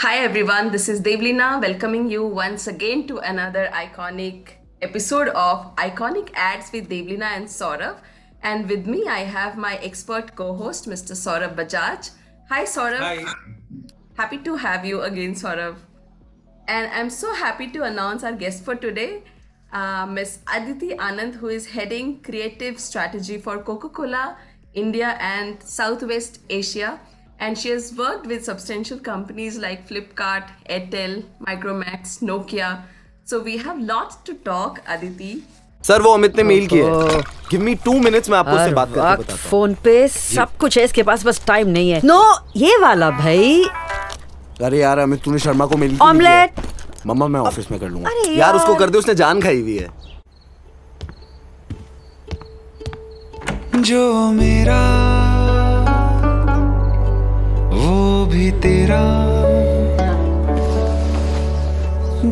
Hi everyone, this is Devleena welcoming you once again to another iconic episode of Iconic Ads with Devleena and Saurabh. And with me, I have my expert co host, Mr. Saurabh Bajaj. Hi Saurabh, Hi. happy to have you again, Saurabh. And I'm so happy to announce our guest for today, Miss Aditi Anand, who is heading creative strategy for Coca-Cola, India and Southwest Asia. And she has worked with substantial companies like Flipkart, Airtel, Micromax, Nokia. So we have lots to talk, Aditi. Sir वो अमित ने mail की है. ओहो, give me 2 minutes, मैं आपको उससे हर बात करके वक्त बताता हूँ. फोन पे सब कुछ है इसके पास, बस टाइम नहीं है. नो, ये वाला भाई. अरे यार अमित, तूने शर्मा को मेल की ऑमलेट. है. मम्मा मैं ऑफिस में कर लूंगा. अरे यार यार. उसको कर दे, उसने जान खाई हुई है. जो मेरा वो भी तेरा,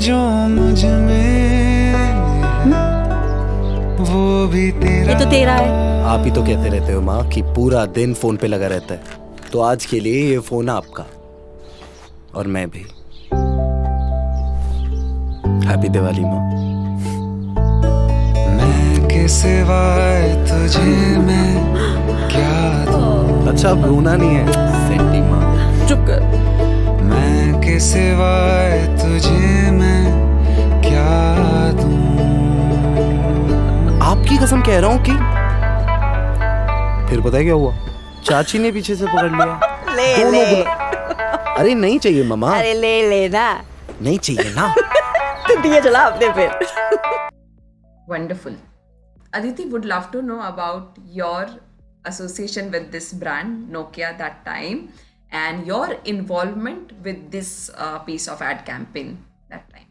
जो मुझ में वो भी तेरा. ये तो तेरा है. आप ही तो कहते रहते हो माँ कि पूरा दिन फोन पे लगा रहता है. तो आज के लिए ये फोन आपका और मैं भी. हैप्पी दिवाली माँ. मैं के सिवाय तुझे मैं क्या दूं. अच्छा अब रोना नहीं है. सेंटी माँ. चुप कर. मैं के सिवाय तुझे मैं क्या दूं. आपकी कसम कह रहा हूँ कि फिर पता है क्या हुआ. चाची ने पीछे से पकड़ लिया. ले दोनों ले. अरे नहीं चाहिए मामा. अरे ले लेना. नहीं चाहिए ना. तू दिए चला अपने फिर. Wonderful. Aditi, would love to know about your association with this brand, Nokia, that time, and your involvement with this piece of ad campaign that time.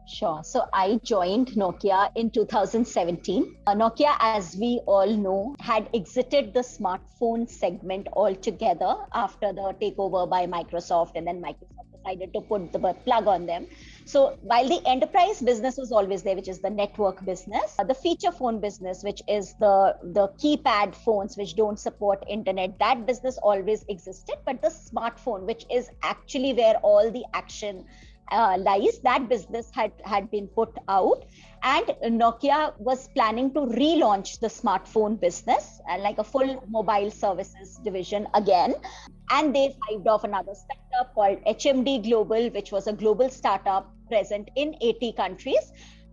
Sure. So I joined Nokia in 2017. Nokia, as we all know, had exited the smartphone segment altogether after the takeover by Microsoft, and then Microsoft decided to put the plug on them. So while the enterprise business was always there, which is the network business, the feature phone business, which is the keypad phones which don't support internet, that business always existed. But the smartphone, which is actually where all the action lies, that business had been put out, and Nokia was planning to relaunch the smartphone business and like a full mobile services division again. And they hived off another startup called HMD Global, which was a global startup present in 80 countries,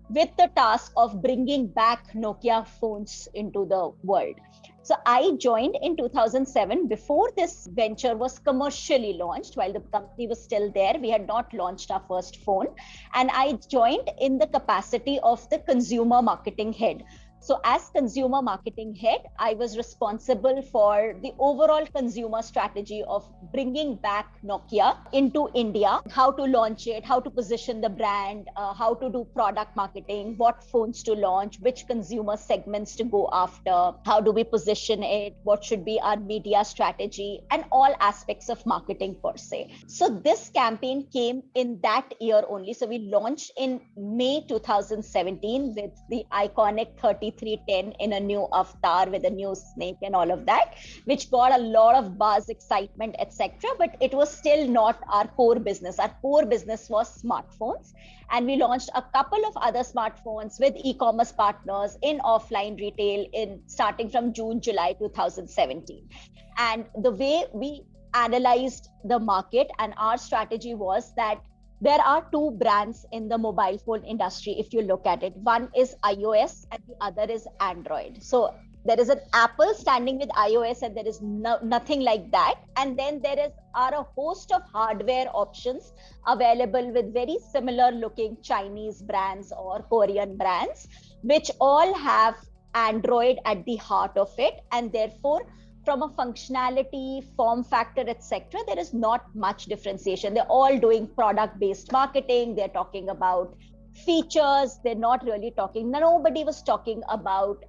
with the task of bringing back Nokia phones into the world. So I joined in 2007 before this venture was commercially launched. While the company was still there, we had not launched our first phone. And I joined in the capacity of the consumer marketing head. So as consumer marketing head, I was responsible for the overall consumer strategy of bringing back Nokia into India, how to launch it, how to position the brand, how to do product marketing, what phones to launch, which consumer segments to go after, how do we position it, what should be our media strategy, and all aspects of marketing per se. So this campaign came in that year only. So we launched in May 2017 with the iconic 3310 in a new avatar with a new snake and all of that, which got a lot of buzz, excitement, etc. But it was still not our core business. Our core business was smartphones. And we launched a couple of other smartphones with e-commerce partners in offline retail in starting from June, July 2017. And the way we analyzed the market and our strategy was that there are two brands in the mobile phone industry if you look at it. One is iOS and the other is Android. So there is an Apple standing with iOS and there is nothing like that. And then are a host of hardware options available with very similar looking Chinese brands or Korean brands, which all have Android at the heart of it. And therefore, from a functionality, form factor, etc., there is not much differentiation. They're all doing product-based marketing. They're talking about features. They're not really talking. Nobody was talking about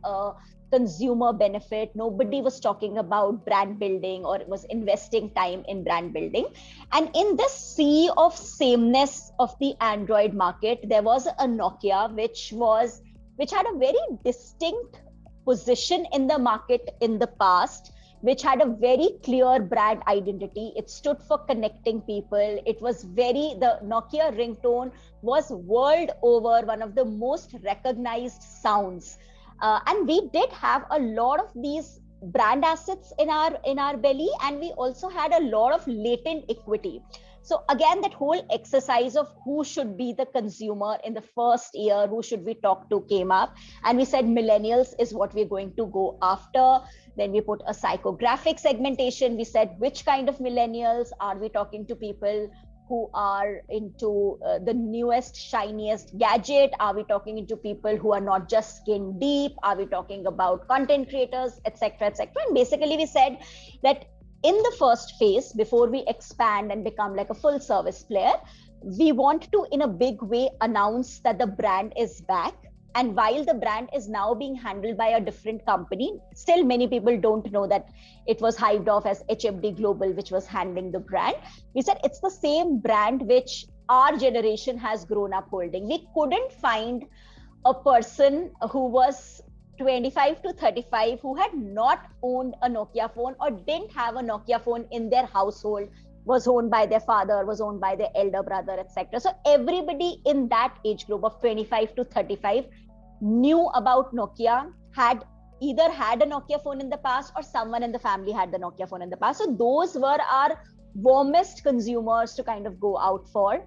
consumer benefit. Nobody was talking about brand building or was investing time in brand building. And in this sea of sameness of the Android market, there was a Nokia which had a very distinct position in the market in the past, which had a very clear brand identity. It stood for connecting people. It was the Nokia ringtone was world over one of the most recognized sounds. And we did have a lot of these brand assets in our belly, and we also had a lot of latent equity. So again, that whole exercise of who should be the consumer in the first year, who should we talk to, came up, and we said millennials is what we're going to go after. Then we put a psychographic segmentation. We said which kind of millennials are we talking to? People who are into the newest, shiniest gadget? Are we talking into people who are not just skin deep? Are we talking about content creators, etc., etc.? And basically, we said that in the first phase, before we expand and become like a full service player, we want to, in a big way, announce that the brand is back. And while the brand is now being handled by a different company, still many people don't know that it was hived off as HMD Global, which was handling the brand. We said it's the same brand which our generation has grown up holding. We couldn't find a person who was 25 to 35 who had not owned a Nokia phone or didn't have a Nokia phone in their household, was owned by their father, was owned by their elder brother, etc. So everybody in that age group of 25 to 35 knew about Nokia, had either had a Nokia phone in the past or someone in the family had the Nokia phone in the past. So those were our warmest consumers to kind of go out for.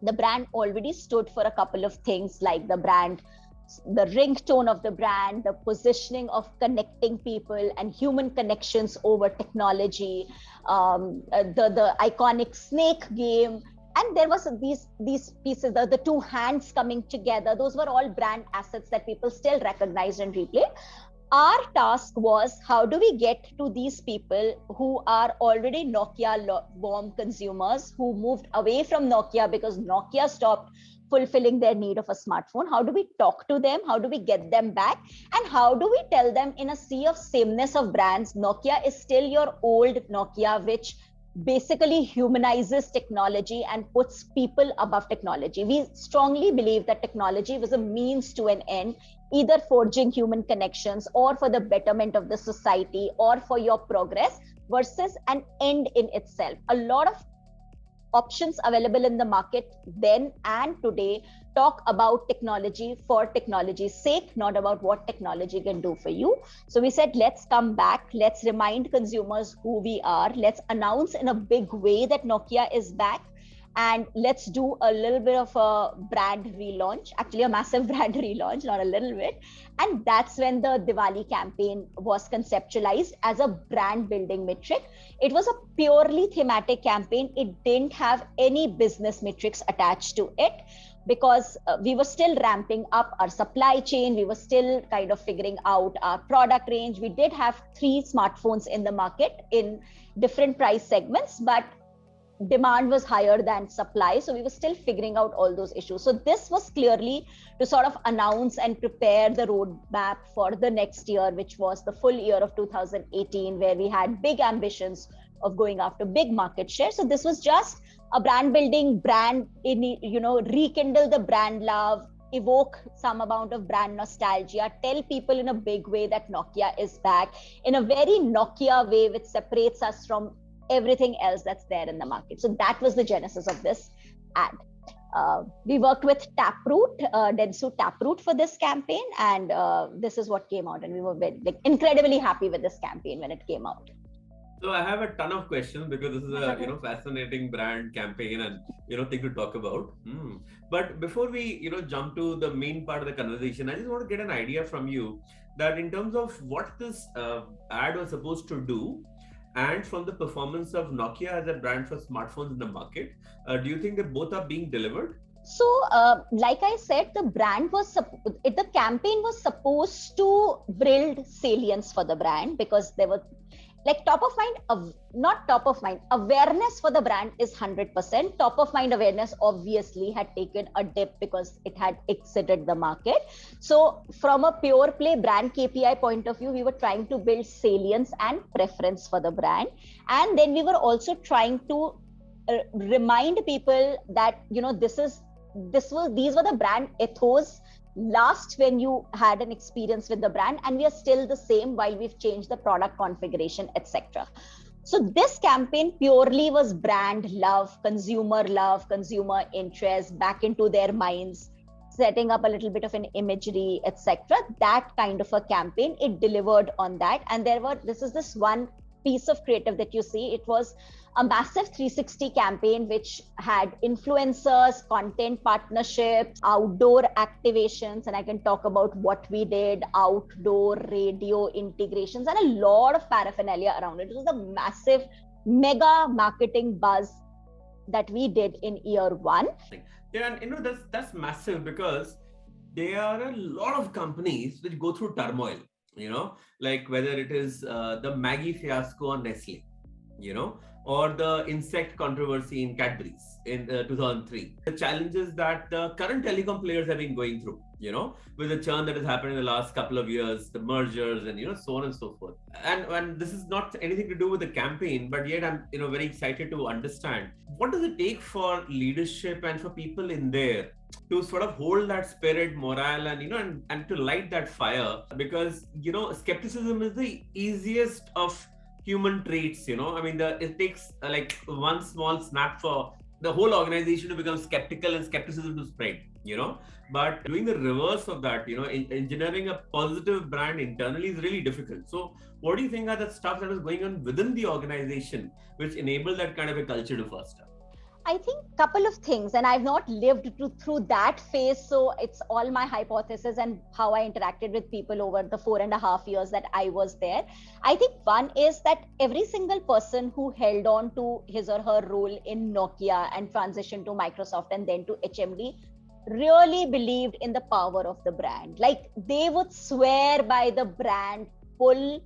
The brand already stood for a couple of things, like the ringtone of the brand, the positioning of connecting people and human connections over technology, the iconic snake game. And there was these pieces, the two hands coming together. Those were all brand assets that people still recognized and replayed. Our task was, how do we get to these people who are already Nokia warm consumers, who moved away from Nokia because Nokia stopped fulfilling their need of a smartphone? How do we talk to them? How do we get them back? And how do we tell them, in a sea of sameness of brands, Nokia is still your old Nokia, which basically humanizes technology and puts people above technology. We strongly believe that technology was a means to an end, either forging human connections or for the betterment of the society or for your progress, versus an end in itself. A lot of options available in the market then and today talk about technology for technology's sake, not about what technology can do for you. So we said, let's come back, let's remind consumers who we are, let's announce in a big way that Nokia is back, and let's do a little bit of a brand relaunch, actually a massive brand relaunch, not a little bit. And that's when the Diwali campaign was conceptualized as a brand building metric. It was a purely thematic campaign. It didn't have any business metrics attached to it, because we were still ramping up our supply chain. We were still kind of figuring out our product range. We did have 3 smartphones in the market in different price segments, but demand was higher than supply. So we were still figuring out all those issues. So this was clearly to sort of announce and prepare the roadmap for the next year, which was the full year of 2018, where we had big ambitions of going after big market share. So this was just a brand building, rekindle the brand love, evoke some amount of brand nostalgia, tell people in a big way that Nokia is back, in a very Nokia way, which separates us from everything else that's there in the market. So that was the genesis of this ad. We worked with Taproot, Dentsu Taproot, for this campaign, and this is what came out, and we were very, incredibly happy with this campaign when it came out. So I have a ton of questions, because this is a fascinating brand campaign and thing to talk about. But before we jump to the main part of the conversation, I just want to get an idea from you that in terms of what this ad was supposed to do, and from the performance of Nokia as a brand for smartphones in the market, do you think that both are being delivered? So, like I said, the campaign was supposed to build salience for the brand, because there were like awareness for the brand is 100%. Top of mind awareness obviously had taken a dip because it had exited the market. So from a pure play brand KPI point of view, we were trying to build salience and preference for the brand. And then we were also trying to remind people that, these were the brand ethos last when you had an experience with the brand, and we are still the same while we've changed the product configuration, etc. So this campaign purely was brand love, consumer interest back into their minds, setting up a little bit of an imagery, etc. That kind of a campaign, it delivered on that. And this one piece of creative that you see, it was a massive 360 campaign which had influencers, content partnerships, outdoor activations, and I can talk about what we did, outdoor radio integrations, and a lot of paraphernalia around it. It was a massive mega marketing buzz that we did in year one. Yeah, and that's massive, because there are a lot of companies which go through turmoil, like whether it is the Maggie fiasco on Nestle, or the insect controversy in Cadbury's in 2003. The challenges that the current telecom players have been going through, with the churn that has happened in the last couple of years, the mergers, and so on and so forth. And this is not anything to do with the campaign, but yet I'm very excited to understand what does it take for leadership and for people in there to sort of hold that spirit, morale, and to light that fire, because skepticism is the easiest of human traits. It takes like one small snap for the whole organization to become skeptical and skepticism to spread, but doing the reverse of that, engineering a positive brand internally is really difficult. So what do you think are the stuff that is going on within the organization which enable that kind of a culture to foster? I think a couple of things, and I've not lived through that phase, so it's all my hypothesis and how I interacted with people over the 4.5 years that I was there. I think one is that every single person who held on to his or her role in Nokia and transitioned to Microsoft and then to HMD really believed in the power of the brand. Like, they would swear by the brand pull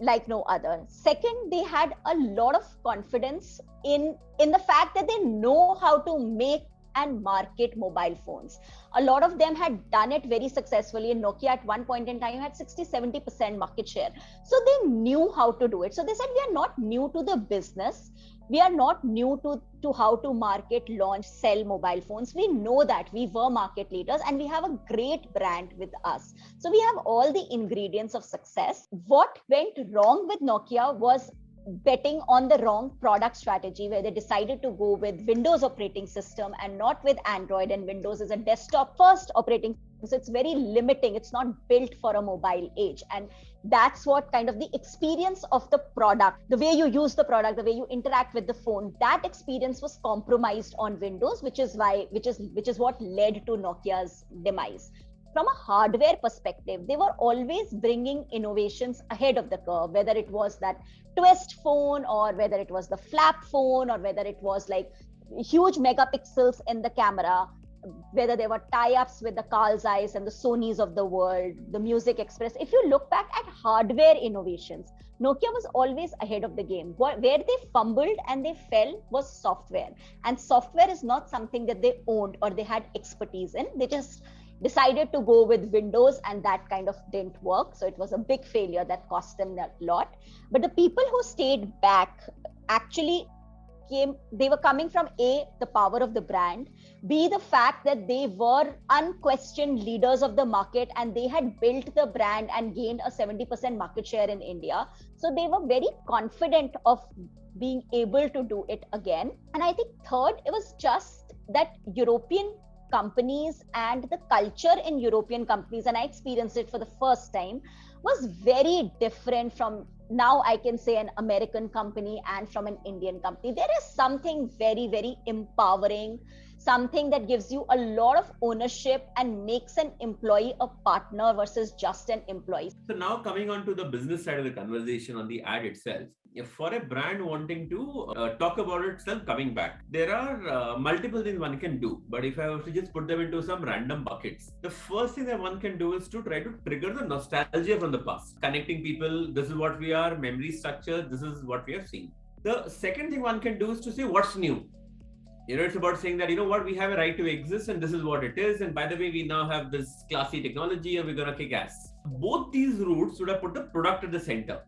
like no other. Second, they had a lot of confidence in the fact that they know how to make and market mobile phones. A lot of them had done it very successfully. In Nokia at one point in time had 60-70% market share. So they knew how to do it. So they said, we are not new to the business. We are not new to how to market, launch, sell mobile phones. We know that we were market leaders and we have a great brand with us. So we have all the ingredients of success. What went wrong with Nokia was betting on the wrong product strategy, where they decided to go with Windows operating system and not with Android, and Windows is a desktop first operating system, so it's very limiting. It's not built for a mobile age, and that's what kind of the experience of the product, the way you use the product, the way you interact with the phone, that experience was compromised on Windows, which is what led to Nokia's demise. From a hardware perspective, they were always bringing innovations ahead of the curve, whether it was that twist phone, or whether it was the flap phone, or whether it was like huge megapixels in the camera, whether there were tie-ups with the Carl Zeiss and the Sonys of the world, the Music Express. If you look back at hardware innovations, Nokia was always ahead of the game. Where they fumbled and they fell was software. And software is not something that they owned or they had expertise in. They just decided to go with Windows, and that kind of didn't work. So it was a big failure that cost them a lot. But the people who stayed back actually they were coming from A, the power of the brand, B, the fact that they were unquestioned leaders of the market and they had built the brand and gained a 70% market share in India. So they were very confident of being able to do it again. And I think third, it was just that European companies and the culture in European companies, and I experienced it for the first time, was very different from, now I can say, an American company and from an Indian company. There is something very, very empowering, something that gives you a lot of ownership and makes an employee a partner versus just an employee. So now coming on to the business side of the conversation on the ad itself, for a brand wanting to talk about itself coming back, there are multiple things one can do. But if I were to just put them into some random buckets, the first thing that one can do is to try to trigger the nostalgia from the past, connecting people. This is what we are, memory structure, this is what we have seen. The second thing one can do is to say what's new. It's about saying that, what, we have a right to exist and this is what it is. And by the way, we now have this classy technology and we're going to kick ass. Both these routes would have put the product at the center.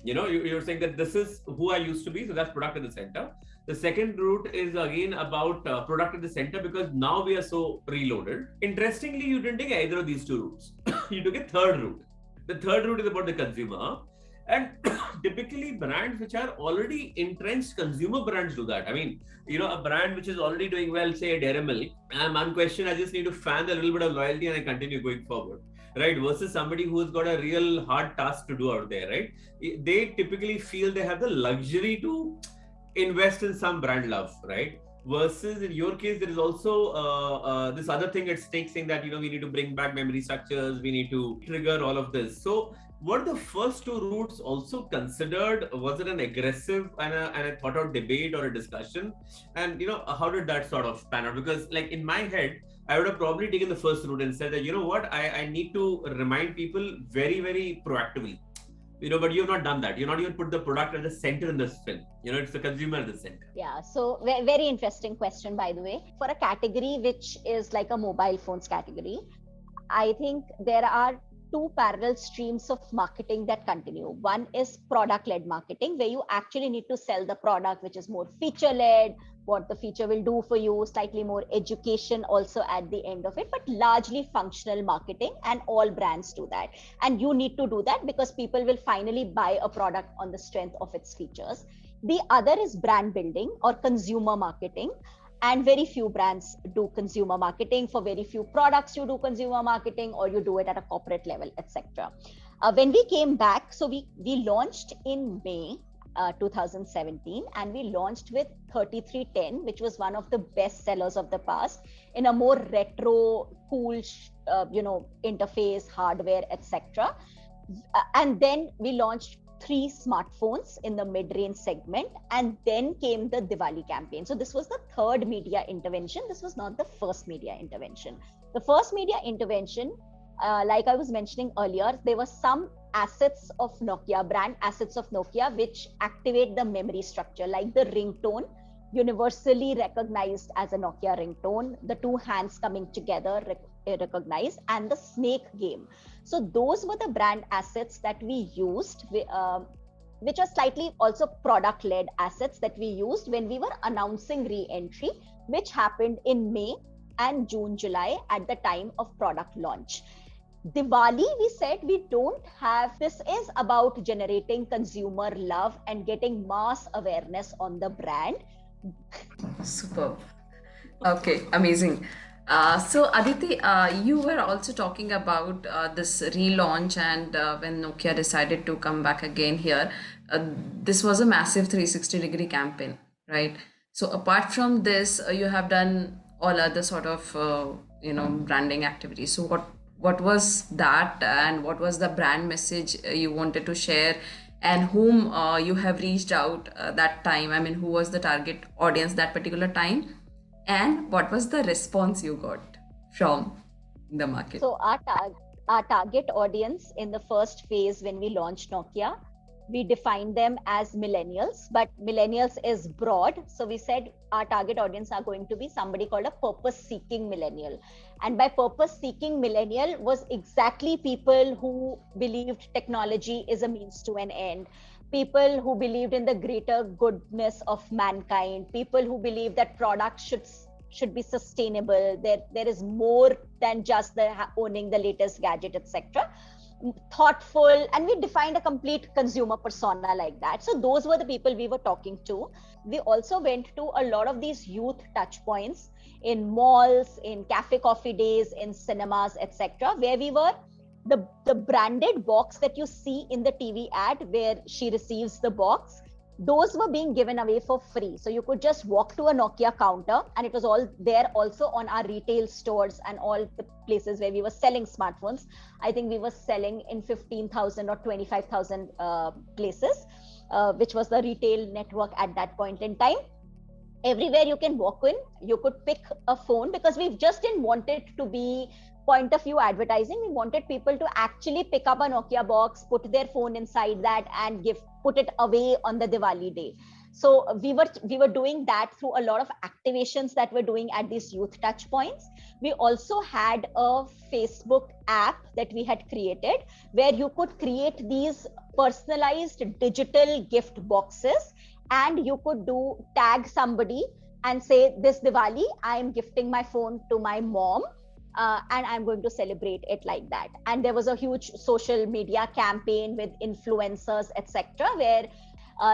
You're saying that this is who I used to be, so that's product at the center. The second route is again about product at the center, because now we are so preloaded. Interestingly, you didn't take either of these two routes. You took a third route. The third route is about the consumer. And typically brands which are already entrenched consumer brands do that. I mean, a brand which is already doing well, say a Dairy Milk, and one question, I just need to fan a little bit of loyalty and I continue going forward, right? Versus somebody who's got a real hard task to do out there, right? They typically feel they have the luxury to invest in some brand love, right? Versus in your case, there is also this other thing at stake, saying that we need to bring back memory structures, we need to trigger all of this. So were the first two routes also considered? Was it an aggressive and a thought out debate or a discussion? And how did that sort of pan out? Because like in my head, I would have probably taken the first route and said that, I need to remind people very, very proactively. But you have not done that. You're not even put the product at the center in this film. It's the consumer at the center. Yeah, so very interesting question, by the way. For a category which is like a mobile phones category, I think there are two parallel streams of marketing that continue. One is product-led marketing, where you actually need to sell the product, which is more feature-led, what the feature will do for you, slightly more education also at the end of it, but largely functional marketing, and all brands do that. And you need to do that because people will finally buy a product on the strength of its features. The other is brand building or consumer marketing. And very few brands do consumer marketing. For very few products, you do consumer marketing, or you do it at a corporate level, etc. When we came back, so we launched in May 2017, and we launched with 3310, which was one of the best sellers of the past, in a more retro, cool, interface, hardware, etc. And then we launched 3 smartphones in the mid-range segment, and then came the Diwali campaign. So this was the third media intervention. This was not the first media intervention. The first media intervention, like I was mentioning earlier, there were some assets of Nokia, brand assets of Nokia, which activate the memory structure, like the ringtone, universally recognized as a Nokia ringtone, the two hands coming together recognized, and the snake game. So those were the brand assets that we used, which are slightly also product-led assets that we used when we were announcing re-entry, which happened in May and June, July at the time of product launch. Diwali, we said we don't have, this is about generating consumer love and getting mass awareness on the brand. Superb. Okay, amazing. So Aditi, you were also talking about this relaunch, and when Nokia decided to come back again here, this was a massive 360-degree campaign, right? So apart from this, you have done all other sort of branding activities. So what was that, and what was the brand message you wanted to share, and whom you have reached out that time? I mean, who was the target audience that particular time? And what was the response you got from the market? So our target audience in the first phase when we launched Nokia, we defined them as millennials, but millennials is broad. So we said our target audience are going to be somebody called a purpose-seeking millennial. And by purpose-seeking millennial was exactly people who believed technology is a means to an end, people who believed in the greater goodness of mankind, people who believe that products should be sustainable. There is more than just owning the latest gadget, etc. Thoughtful, and we defined a complete consumer persona like that. So those were the people we were talking to. We also went to a lot of these youth touch points in malls, in cafe coffee days, in cinemas, etc., where we were the branded box that you see in the TV ad where she receives the box, those were being given away for free. So you could just walk to a Nokia counter, and it was all there also on our retail stores and all the places where we were selling smartphones. I think we were selling in 15,000 or 25,000 places, which was the retail network at that point in time. Everywhere you can walk in, you could pick a phone, because we just didn't want it to be point of view advertising. We wanted people to actually pick up a Nokia box, put their phone inside that, and put it away on the Diwali day. So we were doing that through a lot of activations that we're doing at these youth touch points. We also had a Facebook app that we had created where you could create these personalized digital gift boxes, and you could tag somebody and say, this Diwali I am gifting my phone to my mom, and I'm going to celebrate it like that. And there was a huge social media campaign with influencers, etc., where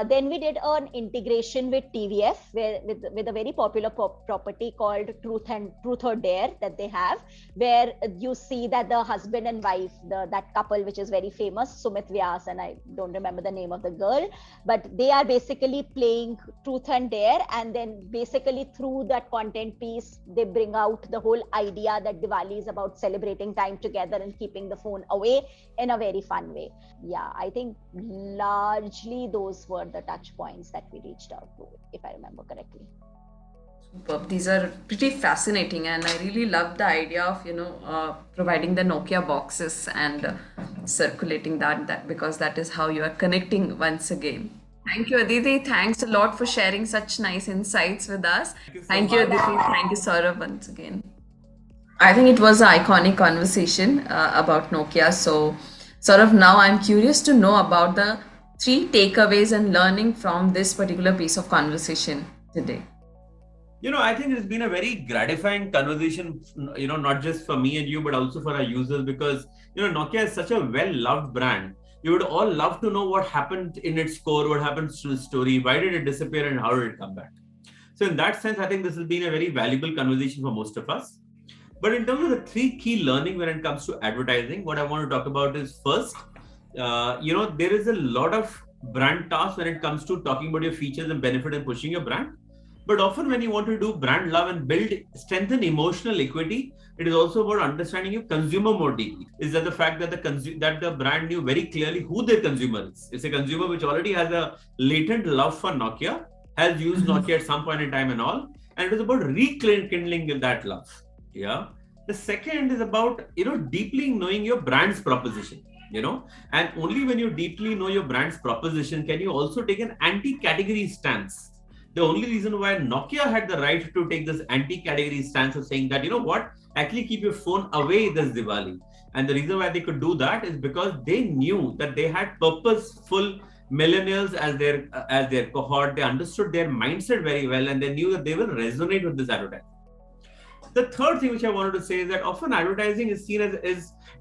then we did an integration with TVF, with a very popular property called Truth or Dare that they have, where you see that the husband and wife, that couple which is very famous, Sumit Vyas, and I don't remember the name of the girl, but they are basically playing Truth and Dare, and then basically through that content piece, they bring out the whole idea that Diwali is about celebrating time together and keeping the phone away in a very fun way. Yeah, I think largely those were the touch points that we reached out to, if I remember correctly. Superb. These are pretty fascinating, and I really love the idea of providing the Nokia boxes and circulating that because that is how you are connecting once again. Thank you, Aditi. Thanks a lot for sharing such nice insights with us. Thank you, Aditi. Thank you, Saurabh, once again. I think it was an iconic conversation about Nokia. So, sort of now I'm curious to know about the 3 takeaways and learning from this particular piece of conversation today. I think it's been a very gratifying conversation, not just for me and you, but also for our users, because, Nokia is such a well-loved brand. You would all love to know what happened in its core, what happened to the story, why did it disappear, and how did it come back. So in that sense, I think this has been a very valuable conversation for most of us. But in terms of the 3 key learning when it comes to advertising, what I want to talk about is first, there is a lot of brand tasks when it comes to talking about your features and benefit and pushing your brand. But often when you want to do brand love and strengthen emotional equity, it is also about understanding your consumer more deeply. Is that the fact that the brand knew very clearly who their consumer is. It's a consumer which already has a latent love for Nokia, has used Nokia at some point in time and all, and it is about rekindling that love. Yeah. The second is about, deeply knowing your brand's proposition, and only when you deeply know your brand's proposition can you also take an anti-category stance. The only reason why Nokia had the right to take this anti-category stance of saying that, actually keep your phone away this Diwali. And the reason why they could do that is because they knew that they had purposeful millennials as their cohort. They understood their mindset very well, and they knew that they will resonate with this advertising. The third thing which I wanted to say is that often advertising is seen as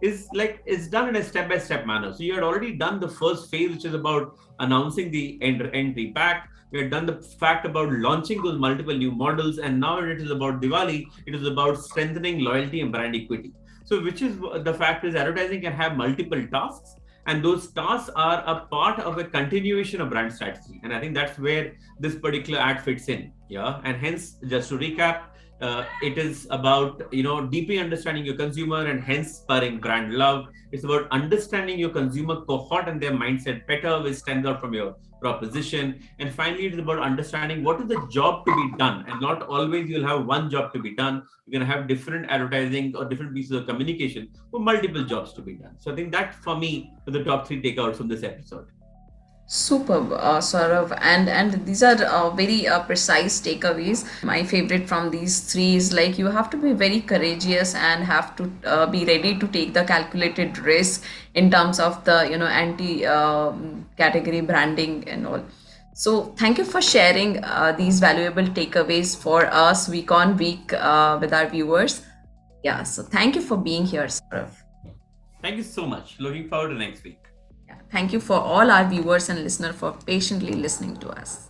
is done in a step-by-step manner. So you had already done the first phase, which is about announcing the entry pack. You had done the fact about launching those multiple new models, and now it is about Diwali. It is about strengthening loyalty and brand equity. So which is the fact is advertising can have multiple tasks, and those tasks are a part of a continuation of brand strategy. And I think that's where this particular ad fits in. Yeah. And hence, just to recap, it is about deeply understanding your consumer and hence spurring brand love. It's about understanding your consumer cohort and their mindset better, which stands out from your proposition. And finally, it is about understanding what is the job to be done, and not always you'll have one job to be done. You're going to have different advertising or different pieces of communication for multiple jobs to be done. So I think that for me are the top 3 takeouts from this episode. Superb, Saurabh, and these are very precise takeaways. My favorite from these 3 is like you have to be very courageous and have to be ready to take the calculated risk in terms of the anti category branding and all. So thank you for sharing these valuable takeaways for us week on week with our viewers. Yeah, so thank you for being here, Saurabh. Thank you so much. Looking forward to next week. Thank you for all our viewers and listeners for patiently listening to us.